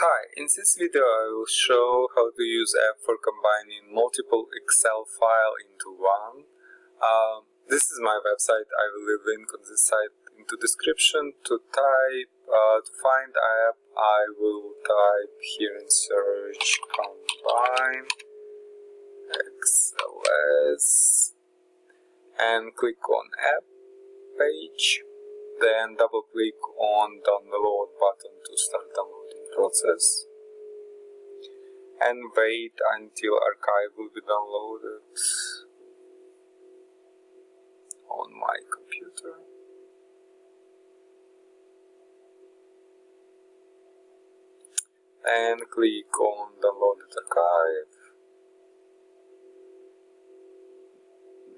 Hi, in this video I will show how to use app for combining multiple Excel files into one. This is my website. I will leave link on this site into description. To find app, I will type here in search combine XLS and click on app page. Then double click on download button to start downloading process and wait until archive will be downloaded on my computer. And click on downloaded archive.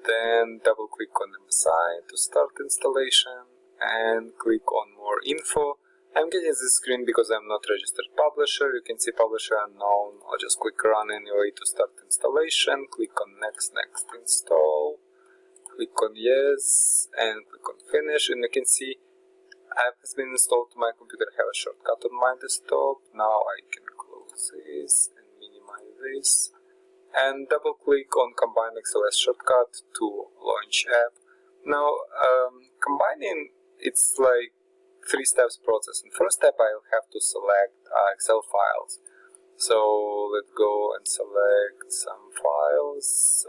Then double click on MSI to start installation and click on more info. I'm getting this screen because I'm not registered publisher. You can see publisher unknown. I'll just click run anyway to start installation. Click on next install. Click on yes and click on finish, and you can see app has been installed to my computer. I have a shortcut on my desktop. Now I can close this and minimize this and double click on combine XLS shortcut to launch app. Now combining, it's like 3 steps process. In first step I'll have to select Excel files. So let's go and select some files.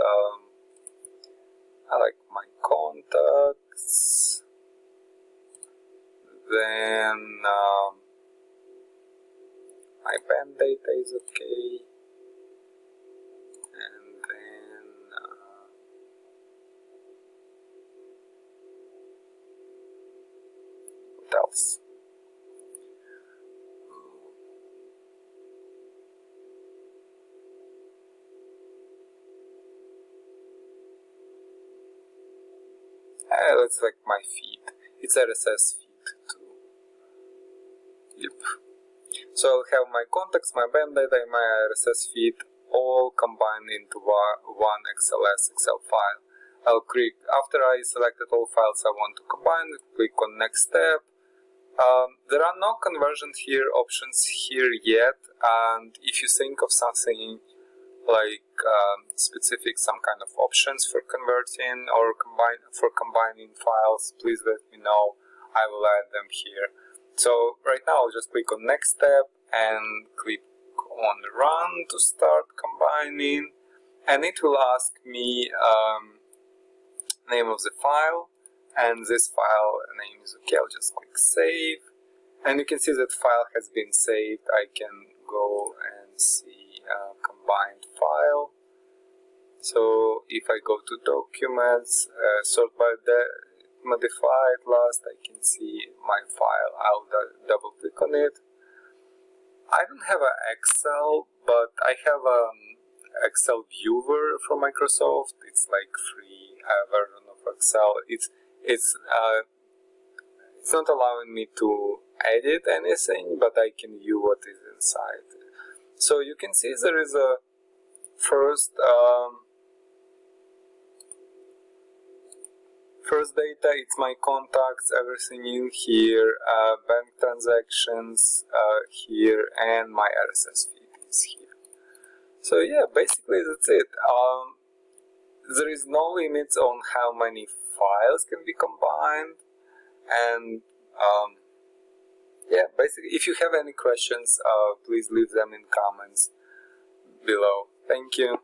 I like my contacts. Then my band data is okay. And then what else? Let's like my feed. It's RSS feed too. Yep. So I'll have my contacts, my band data, and my RSS feed all combined into one XLS Excel file. I'll click, after I selected all files I want to combine, click on next step. There are no conversion here options here yet, and if you think of something like specific, some kind of options for converting or combining files, please let me know. I will add them here. So right now I'll just click on next step and click on run to start combining, and it will ask me name of the file, and this file name is okay. I'll just click save, and you can see that file has been saved. I can go and see combined file. So if I go to documents, sort by the modified last, I can see my file. I'll double click on it. I don't have an Excel, but I have an Excel viewer from Microsoft. It's like free version of Excel. It's not allowing me to edit anything, but I can view what is inside. So you can see there is a first data, it's my contacts, everything in here, bank transactions here, and my RSS feed is here. So yeah, basically that's it. There is no limits on how many files can be combined, and yeah, basically if you have any questions, please leave them in comments below. Thank you.